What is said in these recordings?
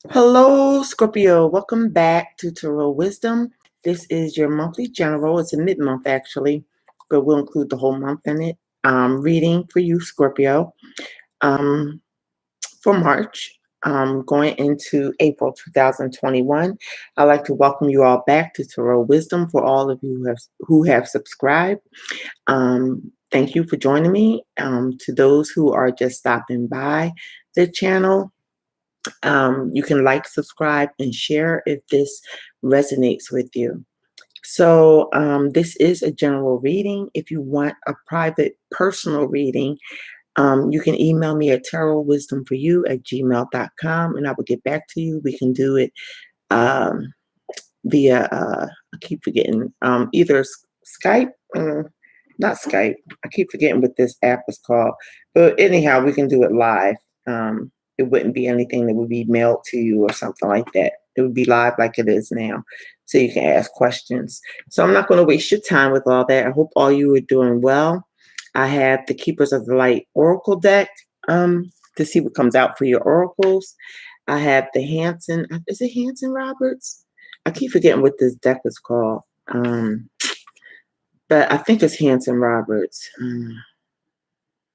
Hello, Scorpio. Welcome back to Tarot Wisdom. This is your monthly general. It's a mid-month actually, but we'll include the whole month in it. Reading for you, Scorpio, um, for March, going into April 2021. I'd like to welcome you all back to Tarot Wisdom. For all of you who have subscribed, thank you for joining me. To those who are just stopping by the channel, you can like, subscribe, and share if this resonates with you. So, this is a general reading. If you want a private, personal reading, you can email me at tarotwisdomforyou@gmail.com and I will get back to you. We can do it um, via, I keep forgetting, either Skype, not Skype. I keep forgetting what this app is called. But anyhow, we can do it live. It wouldn't be anything that would be mailed to you or something like that. It would be live like it is now. So you can ask questions. So I'm not going to waste your time with all that. I hope all you are doing well. I have the Keepers of the Light Oracle deck to see what comes out for your oracles. I have the Hanson, is it Hanson Roberts? I keep forgetting what this deck is called. But I think it's Hanson Roberts.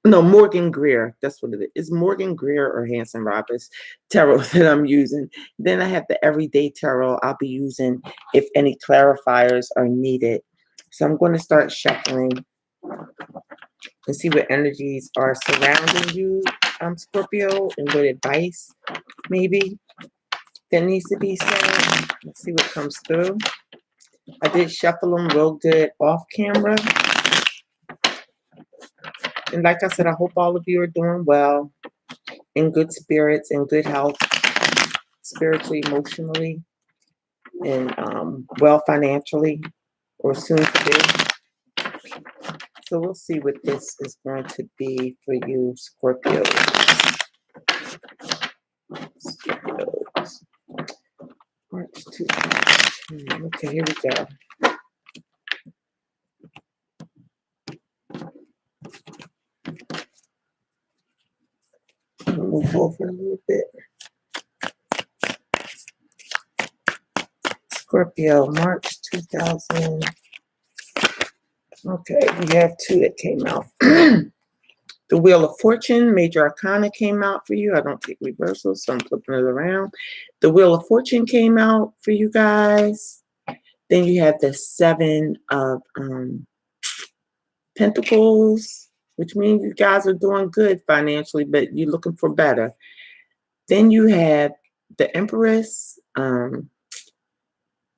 No, Morgan Greer. That's what it is. It's Morgan Greer or Hanson Roberts tarot that I'm using. Then I have the Everyday Tarot I'll be using if any clarifiers are needed. So I'm going to start shuffling and see what energies are surrounding you, Scorpio, and what advice maybe that needs to be said. Let's see what comes through. I did shuffle them real good off camera. And like I said, I hope all of you are doing well, in good spirits, in good health, spiritually, emotionally, and well financially, or soon to be. So we'll see what this is going to be for you, Scorpios. Scorpios. March 2020. Okay, here we go. Move over a little bit. Scorpio, March 2000. Okay, we have two that came out. The Wheel of Fortune, Major Arcana came out for you. I don't take reversals, so I'm flipping it around. The Wheel of Fortune came out for you guys. Then you have the Seven of Pentacles, which means you guys are doing good financially, but you're looking for better. Then you have the Empress,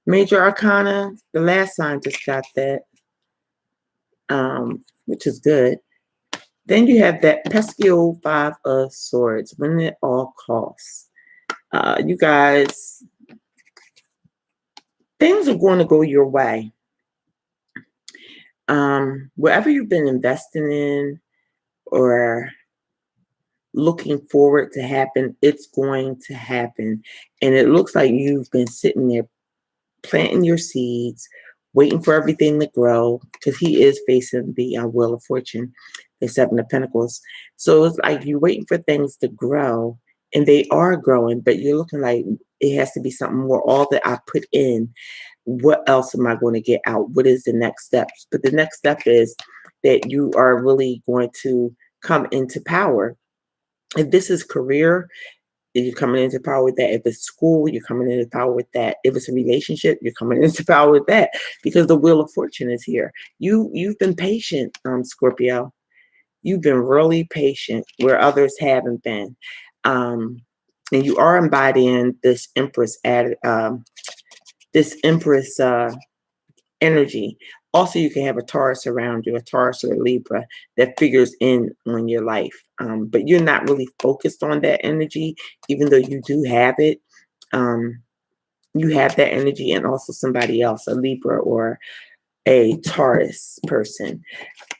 Major Arcana. The last sign just got that, which is good. Then you have that pesky old Five of Swords, winning at all costs. You guys, things are going to go your way. Wherever you've been investing in or looking forward to happen, it's going to happen. And it looks like you've been sitting there planting your seeds, waiting for everything to grow, because he is facing the Wheel of Fortune, the Seven of Pentacles. So it's like you're waiting for things to grow, and they are growing, but you're looking like it has to be something more. All that I put in, what else am I going to get out? What is the next steps? But the next step is that you are really going to come into power. If this is career, you're coming into power with that. If it's school, you're coming into power with that. If it's a relationship, you're coming into power with that, because the Wheel of Fortune is here. You've been patient, Scorpio. You've been really patient where others haven't been. And you are embodying this Empress energy. Also, you can have a Taurus around you, a Taurus or a Libra that figures in on your life. But you're not really focused on that energy, even though you do have it. You have that energy, and also somebody else, a Libra or a Taurus person.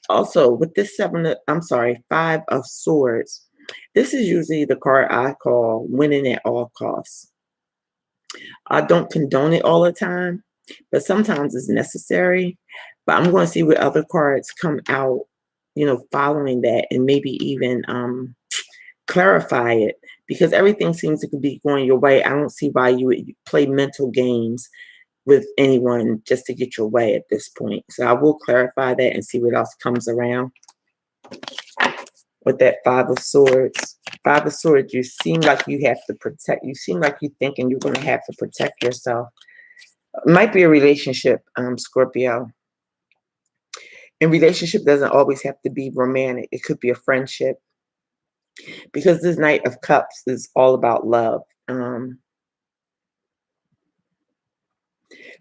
Also, with this Five of Swords, this is usually the card I call winning at all costs. I don't condone it all the time, but sometimes it's necessary. But I'm going to see what other cards come out, following that, and maybe even clarify it. because everything seems to be going your way. I don't see why you would play mental games with anyone just to get your way at this point. So I will clarify that and see what else comes around with that Five of Swords. Five of Swords, you seem like you have to protect. You seem like you're thinking you're going to have to protect yourself. It might be a relationship, Scorpio. And relationship doesn't always have to be romantic. It could be a friendship, because this Knight of Cups is all about love.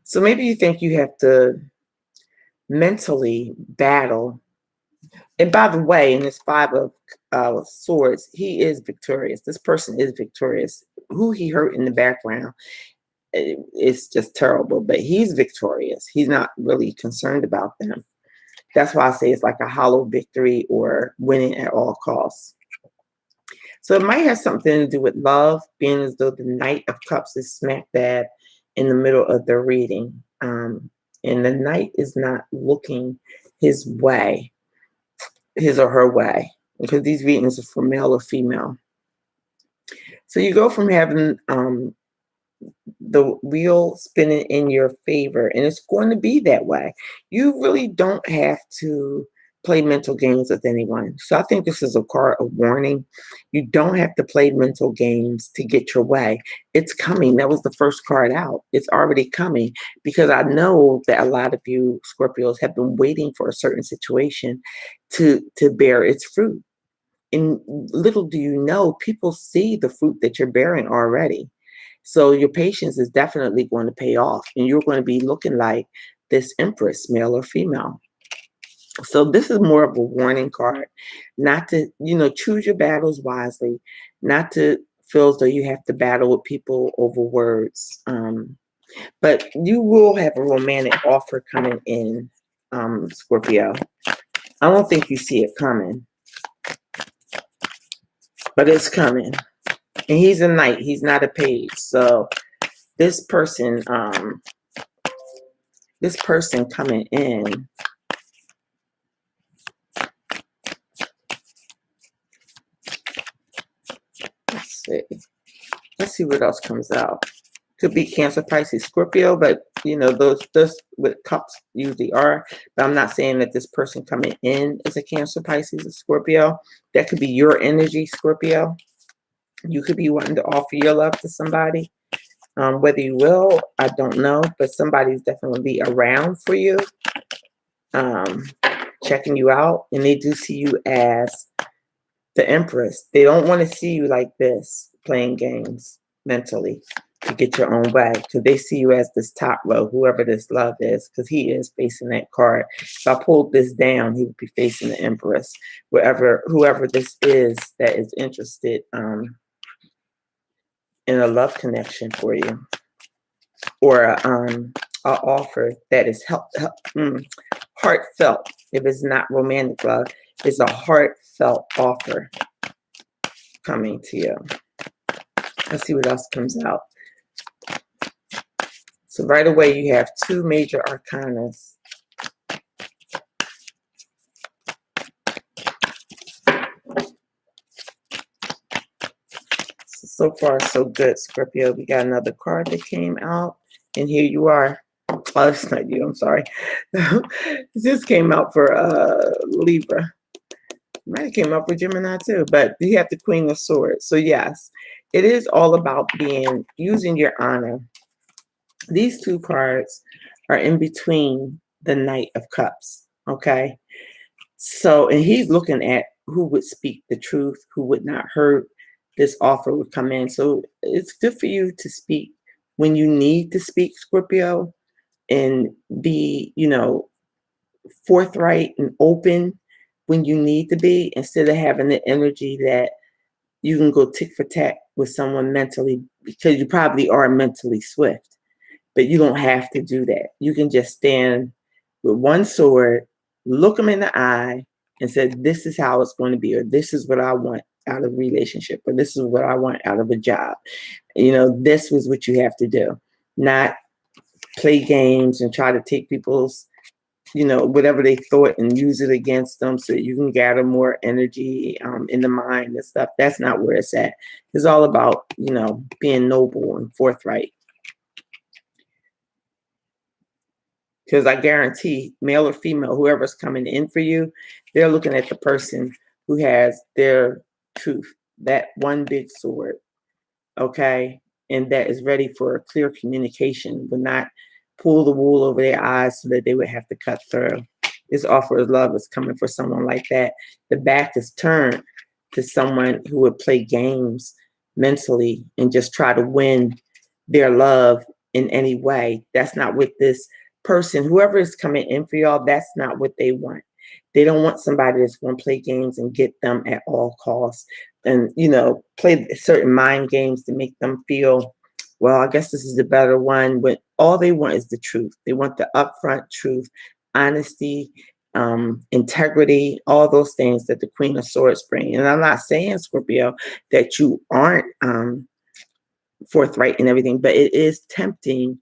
So maybe you think you have to mentally battle. And by the way, in this Five of Swords, he is victorious. This person is victorious. Who he hurt in the background, it's just terrible, but he's victorious. He's not really concerned about them. That's why I say it's like a hollow victory or winning at all costs. So it might have something to do with love, being as though the Knight of Cups is smack dab in the middle of the reading. And the Knight is not looking his way, his or her way, because these readings are for male or female. So you go from having the wheel spinning in your favor, and it's going to be that way. You really don't have to play mental games with anyone. So I think this is a card of warning. You don't have to play mental games to get your way. It's coming. That was the first card out. It's already coming, because I know that a lot of you Scorpios have been waiting for a certain situation to bear its fruit. And little do you know, people see the fruit that you're bearing already. So your patience is definitely going to pay off, and you're going to be looking like this Empress, male or female. So this is more of a warning card, not to, choose your battles wisely, not to feel as though you have to battle with people over words. But you will have a romantic offer coming in, Scorpio. I don't think you see it coming, but it's coming. And he's a knight. He's not a page. So this person coming in, let's see what else comes out. Could be Cancer, Pisces, Scorpio, but those with cups usually are. But I'm not saying that this person coming in is a Cancer, Pisces, or Scorpio. That could be your energy, Scorpio. You could be wanting to offer your love to somebody. Whether you will, I don't know, but somebody's definitely around for you, checking you out, and they do see you as the Empress. They don't want to see you like this, playing games mentally to get your own way, because they see you as this top row, whoever this love is, because he is facing that card. If I pulled this down, he would be facing the Empress. Whoever this is that is interested in a love connection for you, or a offer that is heartfelt. If it's not romantic love, it's a heartfelt offer coming to you. Let's see what else comes out. So right away, you have two major arcanas. So far, so good, Scorpio. We got another card that came out, and here you are. Oh, it's not you. I'm sorry. This came out for Libra. Might have came up for Gemini too, but you have the Queen of Swords. So yes, it is all about using your honor. These two cards are in between the Knight of Cups. Okay. So, and he's looking at who would speak the truth, who would not hurt. This offer would come in. So it's good for you to speak when you need to speak, Scorpio, and be, forthright and open when you need to be, instead of having the energy that you can go tick for tack with someone mentally, because you probably are mentally swift, but you don't have to do that. You can just stand with one sword, look them in the eye, and say, this is how it's going to be, or this is what I want out of a relationship, or this is what I want out of a job. This was what you have to do, not play games and try to take people's whatever they thought and use it against them so that you can gather more energy in the mind and stuff. That's not where it's at. It's all about, being noble and forthright. Because I guarantee, male or female, whoever's coming in for you, they're looking at the person who has their truth, that one big sword, okay? And that is ready for clear communication, but not pull the wool over their eyes so that they would have to cut through. This offer of love is coming for someone like that. The back is turned to someone who would play games mentally and just try to win their love in any way. That's not what this person, whoever is coming in for y'all, that's not what they want. They don't want somebody that's going to play games and get them at all costs and, play certain mind games to make them feel, well, I guess this is the better one. But all they want is the truth. They want the upfront truth, honesty, integrity, all those things that the Queen of Swords bring. And I'm not saying, Scorpio, that you aren't forthright and everything, but it is tempting.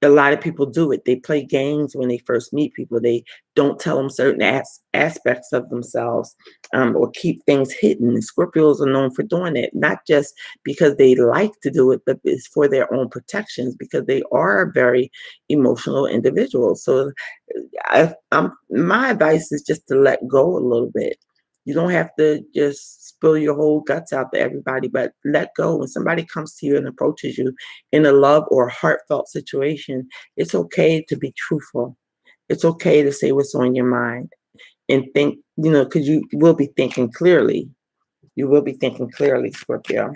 A lot of people do it. They play games when they first meet people. They don't tell them certain aspects of themselves, or keep things hidden. And Scorpios are known for doing it, not just because they like to do it, but it's for their own protections, because they are very emotional individuals. So my advice is just to let go a little bit. You don't have to just spill your whole guts out to everybody, but let go. When somebody comes to you and approaches you in a love or heartfelt situation, it's okay to be truthful. It's okay to say what's on your mind and think, because you will be thinking clearly. You will be thinking clearly, Scorpio.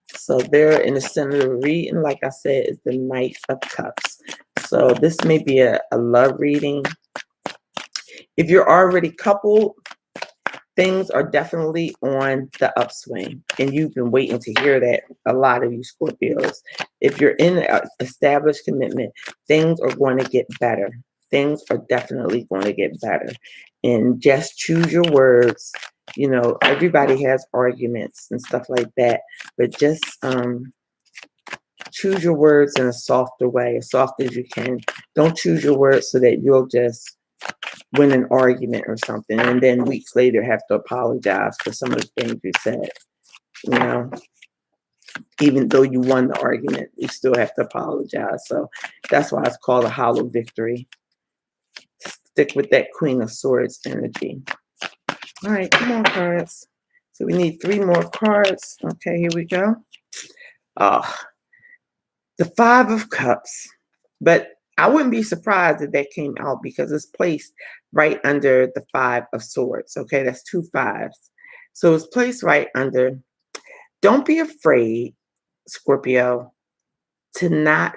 So there in the center of the reading, like I said, is the Knight of Cups. So this may be a love reading. If you're already coupled, things are definitely on the upswing, and you've been waiting to hear that, a lot of you Scorpios. If you're in an established commitment, things are going to get better. Things are definitely going to get better. And just choose your words. Everybody has arguments and stuff like that, but just choose your words in a softer way, as soft as you can. Don't choose your words so that you'll just win an argument or something, and then weeks later have to apologize for some of the things you said. Even though you won the argument, you still have to apologize. So that's why it's called a hollow victory. Stick with that Queen of Swords energy. All right, come on, cards. So we need 3 more cards. Okay, here we go. The 5 of Cups. But I wouldn't be surprised if that came out, because it's placed right under the 5 of Swords. Okay, that's 2 5s. So it's placed right under. Don't be afraid, Scorpio, to not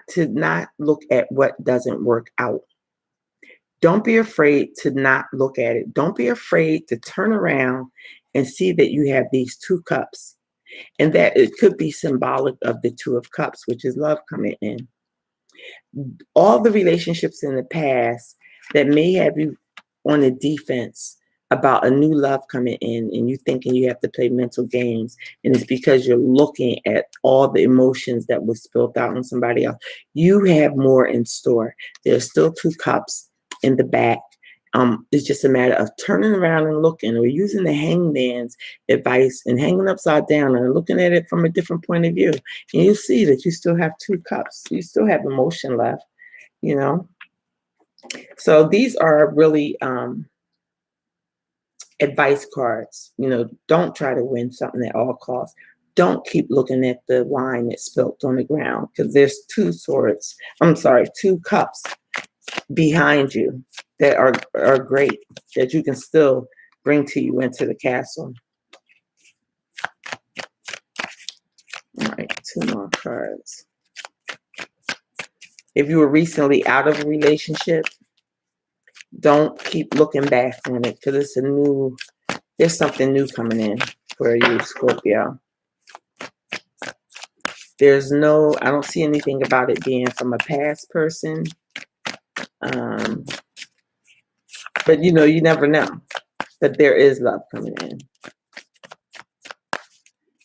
look at what doesn't work out. Don't be afraid to not look at it. Don't be afraid to turn around and see that you have these 2 cups, and that it could be symbolic of the 2 of Cups, which is love coming in. All the relationships in the past that may have you on the defense about a new love coming in, and you thinking you have to play mental games, and it's because you're looking at all the emotions that was spilled out on somebody else. You have more in store. There's still 2 cups in the back. It's just a matter of turning around and looking, or using the hangman's advice and hanging upside down and looking at it from a different point of view. And you see that you still have 2 cups. You still have emotion left, So these are really advice cards. Don't try to win something at all costs. Don't keep looking at the wine that's spilt on the ground, because there's 2 cups behind you that are great, that you can still bring to you into the castle. All right, 2 more cards. If you were recently out of a relationship, don't keep looking back on it, because there's something new coming in for you, Scorpio. I don't see anything about it being from a past person. But you never know. But there is love coming in.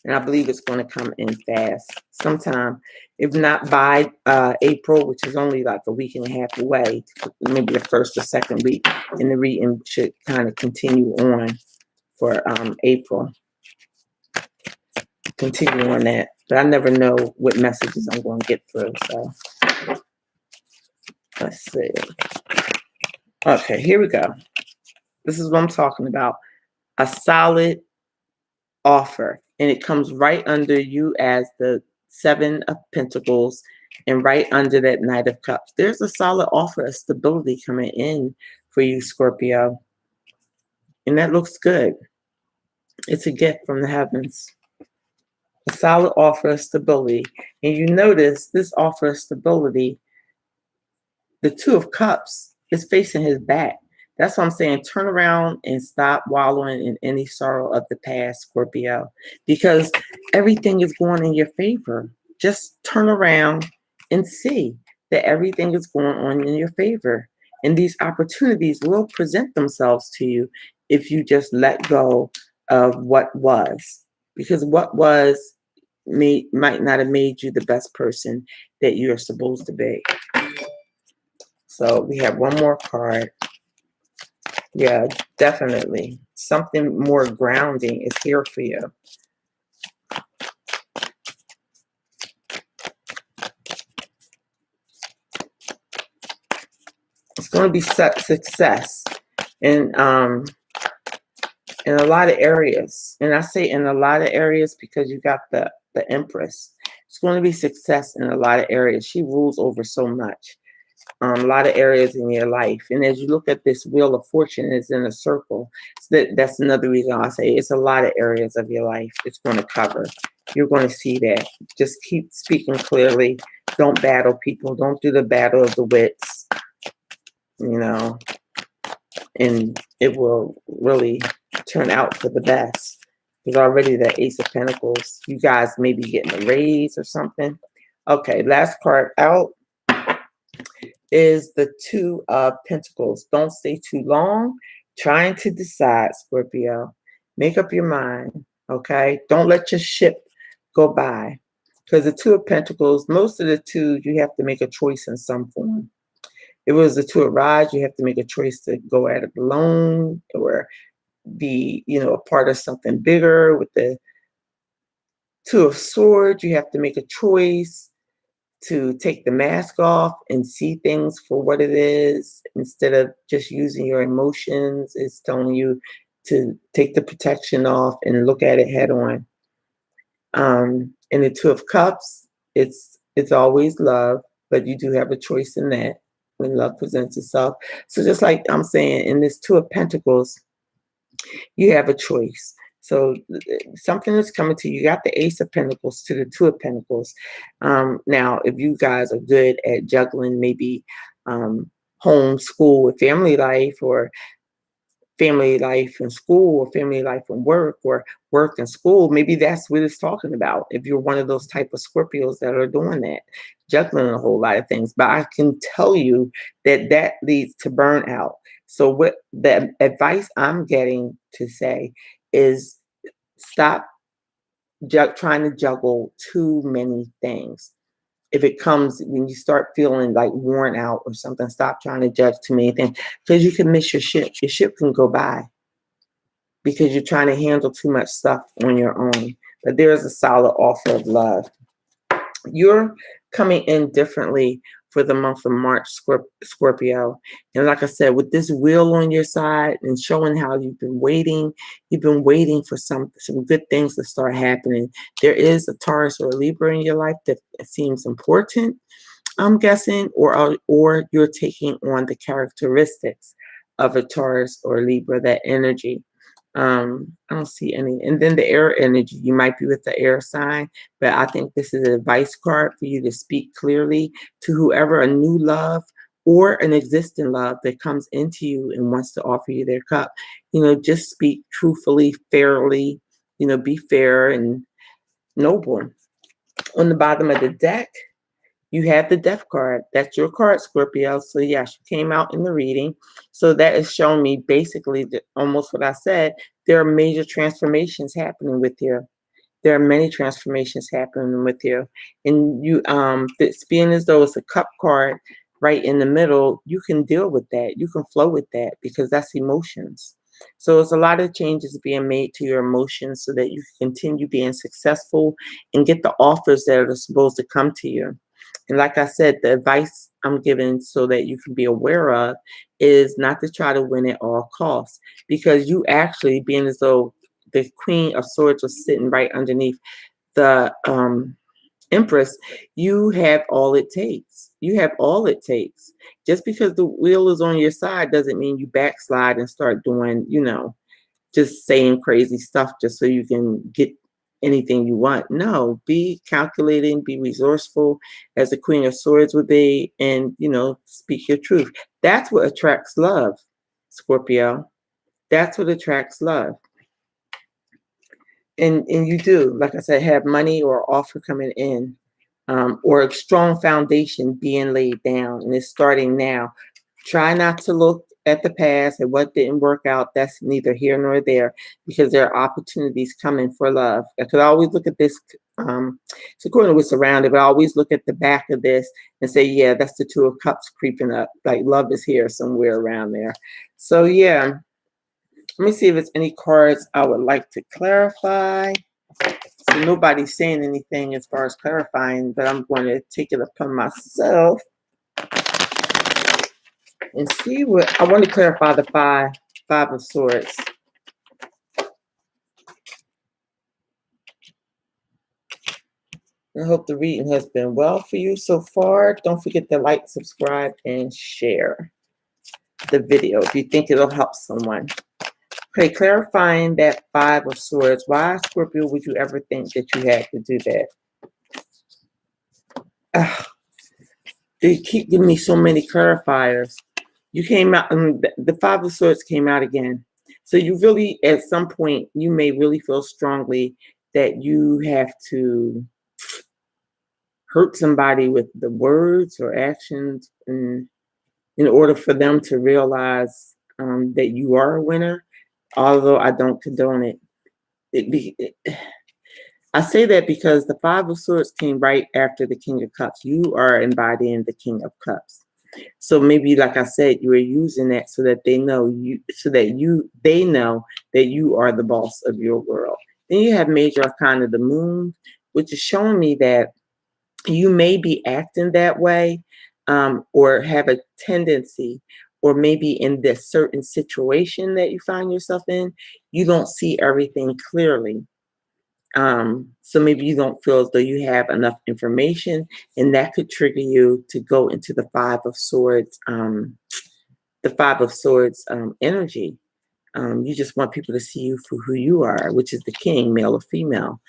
And I believe it's going to come in fast sometime, if not by April, which is only like a week and a half away, maybe the first or second week. And the reading should kind of continue on for April. Continue on that. But I never know what messages I'm going to get through. So let's see. Okay, here we go. This is what I'm talking about. A solid offer. And it comes right under you as the Seven of Pentacles and right under that Knight of Cups. There's a solid offer of stability coming in for you, Scorpio. And that looks good. It's a gift from the heavens. A solid offer of stability. And you notice this offer of stability, the Two of Cups is facing his back. That's what I'm saying. Turn around and stop wallowing in any sorrow of the past, Scorpio, because everything is going in your favor. Just turn around and see that everything is going on in your favor. And these opportunities will present themselves to you if you just let go of what was. Because what was might not have made you the best person that you are supposed to be. So we have one more card. Yeah, definitely. Something more grounding is here for you. It's going to be success in a lot of areas. And I say in a lot of areas because you got the Empress. It's going to be success in a lot of areas. She rules over so much. A lot of areas in your life. And as you look at this Wheel of Fortune, it's in a circle. So that's another reason I say it's a lot of areas of your life it's going to cover. You're going to see that. Just keep speaking clearly. Don't battle people. Don't do the battle of the wits. You know, and it will really turn out for the best. There's already the Ace of Pentacles. You guys may be getting a raise or something. Okay, last card out is the Two of Pentacles. Don't stay too long trying to decide, Scorpio. Make up your mind, okay? Don't let your ship go by. Because the Two of Pentacles, most of the two, you have to make a choice in some form. If it was the Two of Rods, you have to make a choice to go at it alone or be, a part of something bigger. With the Two of Swords, you have to make a choice to take the mask off and see things for what it is instead of just using your emotions. It's telling you to take the protection off and look at it head on. In the Two of Cups, it's always love, but you do have a choice in that when love presents itself. So just like I'm saying, in this Two of Pentacles, you have a choice. So something is coming to you. You got the Ace of Pentacles to the Two of Pentacles. Now, if you guys are good at juggling maybe home, school, with family life, or family life and school, or family life and work, or work and school, maybe that's what it's talking about. If you're one of those type of Scorpios that are doing that, juggling a whole lot of things. But I can tell you that leads to burnout. So what the advice I'm getting to say is stop trying to juggle too many things. If it comes when you start feeling like worn out or something, stop trying to judge too many things, because you can miss your ship. Your ship can go by because you're trying to handle too much stuff on your own. But there is a solid offer of love. You're coming in differently for the month of March, Scorpio. And like I said, with this wheel on your side and showing how you've been waiting for some good things to start happening. There is a Taurus or a Libra in your life that seems important, I'm guessing, or you're taking on the characteristics of a Taurus or Libra, that energy. I don't see any. And then the air energy, you might be with the air sign, but I think this is an advice card for you to speak clearly to whoever a new love or an existing love that comes into you and wants to offer you their cup. Just speak truthfully, fairly, be fair and noble. On the bottom of the deck, you have the Death card. That's your card, Scorpio. So yes, you came out in the reading. So that is showing me basically almost what I said. There are major transformations happening with you. There are many transformations happening with you. And you it's being as though it's a cup card right in the middle, you can deal with that. You can flow with that because that's emotions. So it's a lot of changes being made to your emotions so that you can continue being successful and get the offers that are supposed to come to you. And like I said, the advice I'm giving so that you can be aware of is not to try to win at all costs, because you actually, being as though the Queen of Swords was sitting right underneath the Empress, you have all it takes. You have all it takes. Just because the wheel is on your side doesn't mean you backslide and start doing, just saying crazy stuff just so you can get anything you want. No, be calculating, be resourceful as the Queen of Swords would be, and, speak your truth. That's what attracts love, Scorpio. That's what attracts love. And you do, like I said, have money or offer coming in, or a strong foundation being laid down, and it's starting now. Try not to look at the past and what didn't work out. That's neither here nor there, because there are opportunities coming for love. I could always look at this. It's according to what's around it, but I always look at the back of this and say, yeah, that's the Two of Cups creeping up. Like love is here somewhere around there. So yeah. Let me see if there's any cards I would like to clarify. So nobody's saying anything as far as clarifying, but I'm going to take it upon myself and see what I want to clarify. The five of Swords. I hope the reading has been well for you so far. Don't forget to like, subscribe, and share the video if you think it'll help someone. Okay, clarifying that Five of Swords. Why, Scorpio, would you ever think that you had to do that? They keep giving me so many clarifiers. You came out, the Five of Swords came out again. So you really, at some point, you may really feel strongly that you have to hurt somebody with the words or actions in order for them to realize that you are a winner. Although I don't condone it. I say that because the Five of Swords came right after the King of Cups. You are embodying the King of Cups. So maybe, like I said, you are using that so that they know they know that you are the boss of your world. Then you have Major Arcana, the Moon, which is showing me that you may be acting that way, or have a tendency, or maybe in this certain situation that you find yourself in, you don't see everything clearly. So maybe you don't feel as though you have enough information, and that could trigger you to go into the Five of Swords, energy. You just want people to see you for who you are, which is the king, male or female.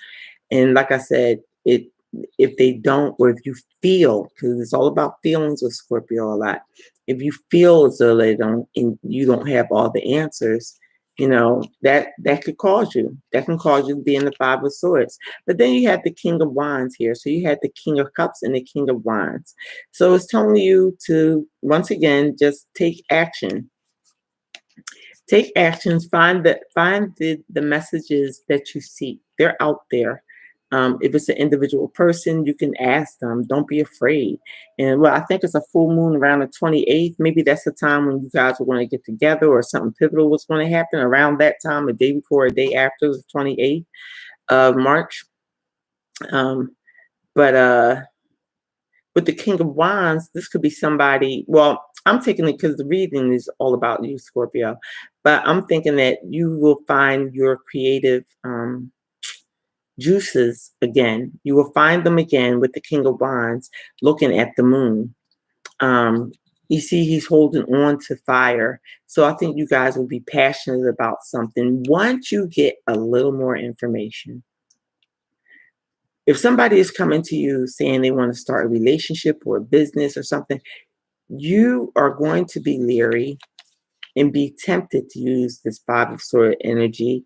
And like I said, if they don't, or if you feel, because it's all about feelings with Scorpio a lot. If you feel as though they don't, and you don't have all the answers, that could cause you. That can cause you to be in the Five of Swords. But then you have the King of Wands here. So you had the King of Cups and the King of Wands. So it's telling you to, once again, just take action. Take actions. Find the messages that you seek. They're out there. If it's an individual person, you can ask them. Don't be afraid. And I think it's a full moon around the 28th. Maybe that's the time when you guys are going to get together, or something pivotal was going to happen around that time, a day before, a day after the 28th of March. But with the King of Wands, this could be somebody. Well, I'm taking it because the reading is all about you, Scorpio. But I'm thinking that you will find your creative juices again. You will find them again with the King of Wands looking at the moon. You see he's holding on to fire. So I think you guys will be passionate about something once you get a little more information. If somebody is coming to you saying they want to start a relationship or a business or something, you are going to be leery and be tempted to use this Five of Swords energy,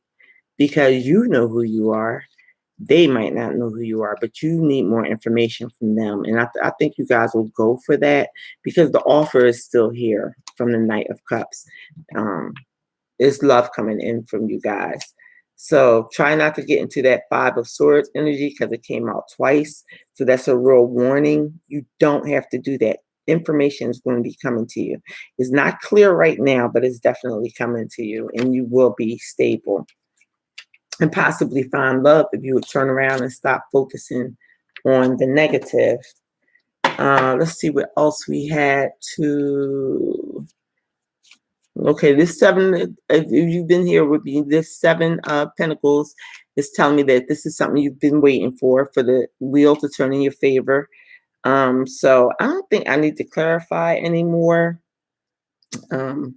because you know who you are. They might not know who you are, but you need more information from them. And I think you guys will go for that, because the offer is still here from the Knight of Cups. It's love coming in from you guys. So try not to get into that Five of Swords energy because it came out twice. So that's a real warning. You don't have to do that. Information is going to be coming to you. It's not clear right now, but it's definitely coming to you, and you will be stable and possibly find love if you would turn around and stop focusing on the negative. Let's see what else we had to. Okay, this seven, if you've been here with me, this seven pentacles is telling me that this is something you've been waiting for the wheel to turn in your favor. So I don't think I need to clarify anymore. Um,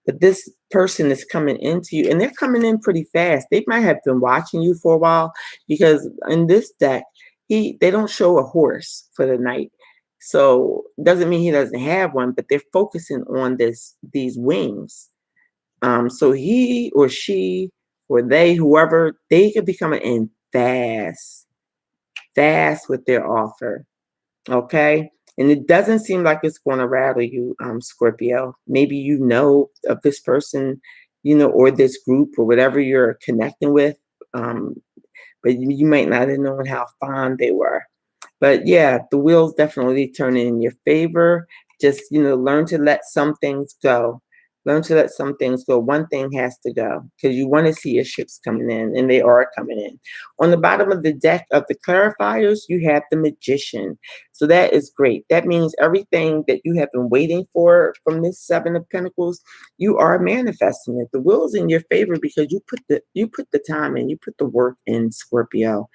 but this person is coming into you, and they're coming in pretty fast. They might have been watching you for a while, because in this deck, they don't show a horse for the night. So doesn't mean he doesn't have one, but they're focusing on these wings. So he or she or they, whoever, they could be coming in fast with their offer. Okay. And it doesn't seem like it's going to rattle you, Scorpio. Maybe you know of this person, or this group or whatever you're connecting with. But you might not have known how fond they were. But yeah, the wheel's definitely turning in your favor. Just, learn to let some things go. Learn to let some things go. One thing has to go because you want to see your ships coming in, and they are coming in. On the bottom of the deck of the clarifiers, you have the Magician. So that is great. That means everything that you have been waiting for from this Seven of Pentacles, you are manifesting it. The wheel's in your favor because you put the time in, you put the work in, Scorpio.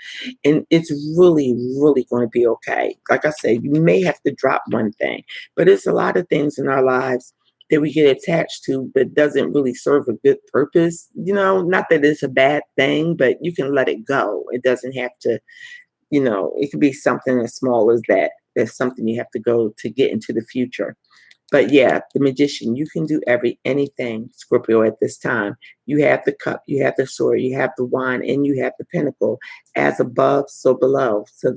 And it's really, really going to be okay. Like I said, you may have to drop one thing, but it's a lot of things in our lives that we get attached to, but doesn't really serve a good purpose. Not that it's a bad thing, but you can let it go. It doesn't have to, it could be something as small as that. There's something you have to go to get into the future. But yeah, the Magician, you can do anything, Scorpio, at this time. You have the cup, you have the sword, you have the wand, and you have the pentacle. As above, so below. So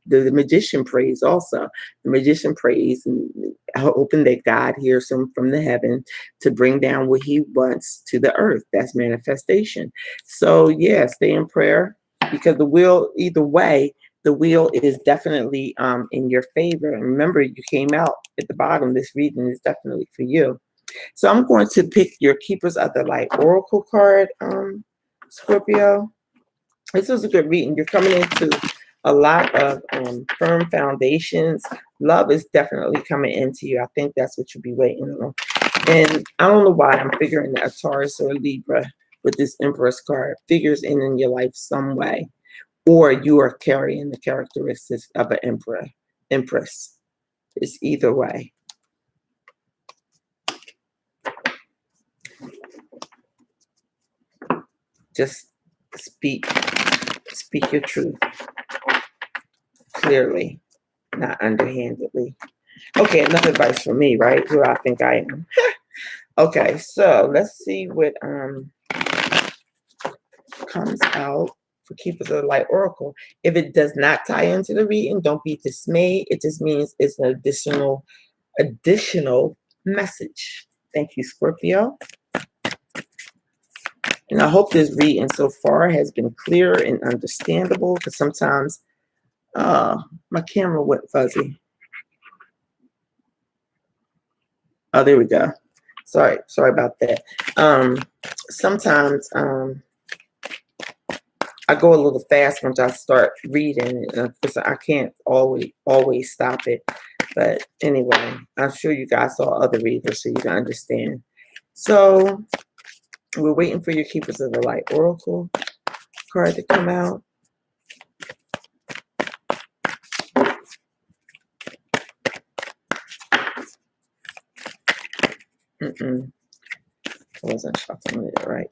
the Magician prays also. The Magician prays and hoping that God hears him from the heaven to bring down what he wants to the earth. That's manifestation. So yeah, stay in prayer because the wheel, either way, the wheel is definitely in your favor. And remember, you came out at the bottom. This reading is definitely for you. So I'm going to pick your Keepers of the Light Oracle card, Scorpio. This was a good reading. You're coming into a lot of firm foundations. Love is definitely coming into you. I think that's what you'll be waiting on. And I don't know why I'm figuring that a Taurus or a Libra with this Empress card figures in your life some way. Or you are carrying the characteristics of an empress. It's either way. Just speak your truth clearly, not underhandedly. Okay, enough advice from me, right? Who I think I am. Okay, so let's see what comes out for Keepers of the Light Oracle. If it does not tie into the reading, don't be dismayed. It just means it's an additional message. Thank you, Scorpio. And I hope this reading so far has been clear and understandable, because sometimes my camera went fuzzy. Oh, there we go. Sorry about that. Sometimes I go a little fast once I start reading. I can't always stop it. But anyway, I'm sure you guys saw other readers so you can understand. So we're waiting for your Keepers of the Light Oracle card to come out. I wasn't shuffling it right.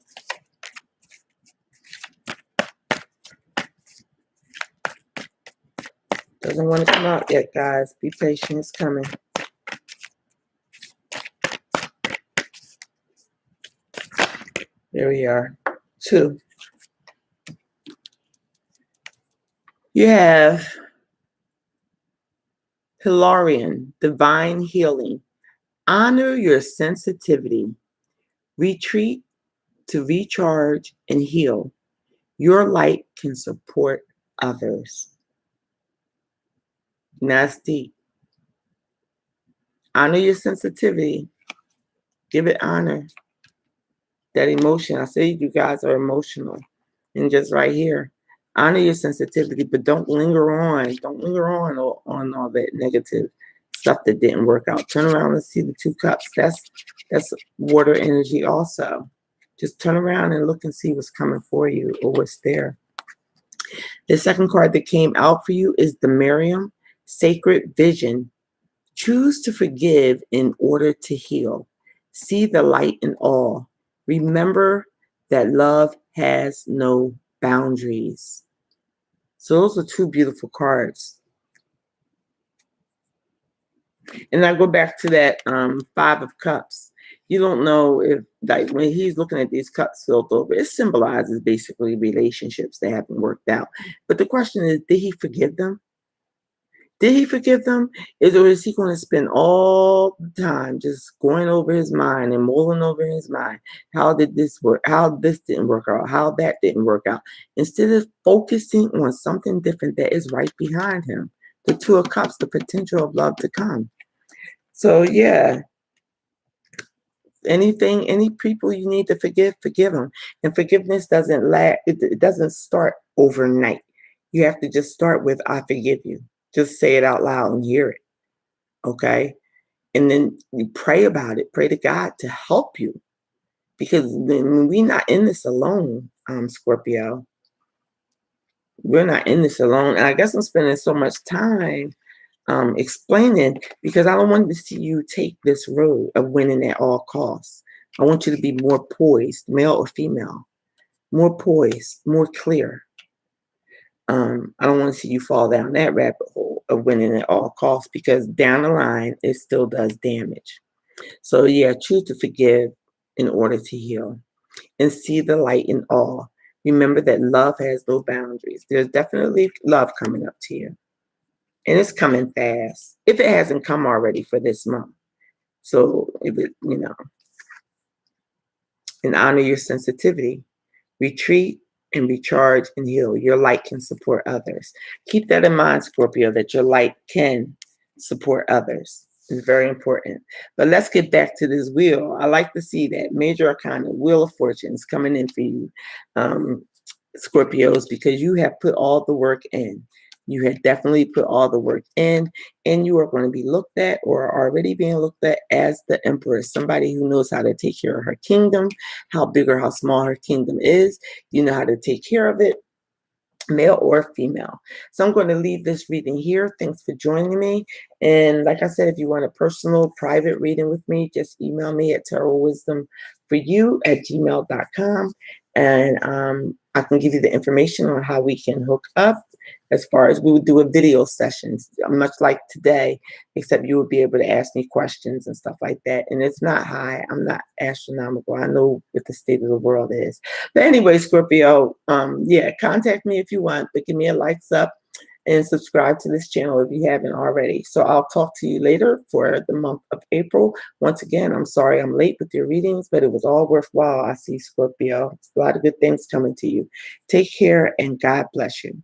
Doesn't want to come out yet, guys. Be patient. It's coming. There we are. 2. You have Hilarion, divine healing. Honor your sensitivity. Retreat to recharge and heal. Your light can support others. That's deep. Honor your sensitivity. Give it honor. That emotion. I say you guys are emotional. And just right here, honor your sensitivity, but don't linger on. Don't linger on all that negative stuff that didn't work out. Turn around and see the 2 cups. That's water energy also. Just turn around and look and see what's coming for you or what's there. The second card that came out for you is the Miriam, Sacred Vision. Choose to forgive in order to heal. See the light in all. Remember that love has no boundaries. So those are 2 beautiful cards. And I go back to that 5 of Cups. You don't know if, like, when he's looking at these cups filled over, it symbolizes basically relationships that haven't worked out. But the question is, did he forgive them? Did he forgive them? Or is he going to spend all the time just going over his mind and mulling over his mind? How did this work? How this didn't work out? How that didn't work out? Instead of focusing on something different that is right behind him. The 2 of Cups, the potential of love to come. So yeah, any people you need to forgive them. And forgiveness doesn't it doesn't start overnight. You have to just start with, I forgive you. Just say it out loud and hear it. Okay? And then you pray about it. Pray to God to help you. Because we're not in this alone, Scorpio. We're not in this alone. And I guess I'm spending so much time explaining because I don't want to see you take this road of winning at all costs. I want you to be more poised, male or female, more poised, more clear. I don't want to see you fall down that rabbit hole of winning at all costs because down the line, it still does damage. So yeah, choose to forgive in order to heal and see the light in all. Remember that love has no boundaries. There's definitely love coming up to you. And it's coming fast. If it hasn't come already for this month. So if it, and honor your sensitivity. Retreat and recharge and heal. Your light can support others. Keep that in mind, Scorpio, that your light can support others. It's very important. But let's get back to this wheel. I like to see that Major Arcana, Wheel of Fortune is coming in for you, Scorpios, because you have put all the work in. You have definitely put all the work in, and you are going to be looked at or are already being looked at as the Empress, somebody who knows how to take care of her kingdom, how big or how small her kingdom is. You know how to take care of it, male or female. So I'm going to leave this reading here. Thanks for joining me. And like I said, if you want a personal private reading with me, just email me at tarotwisdomforyou@gmail.com. And I can give you the information on how we can hook up. As far as we would do a video sessions, much like today, except you would be able to ask me questions and stuff like that. And it's not high. I'm not astronomical. I know what the state of the world is. But anyway, Scorpio, yeah, contact me if you want, but give me a likes up and subscribe to this channel if you haven't already. So I'll talk to you later for the month of April. Once again, I'm sorry I'm late with your readings, but it was all worthwhile. I see, Scorpio. It's a lot of good things coming to you. Take care and God bless you.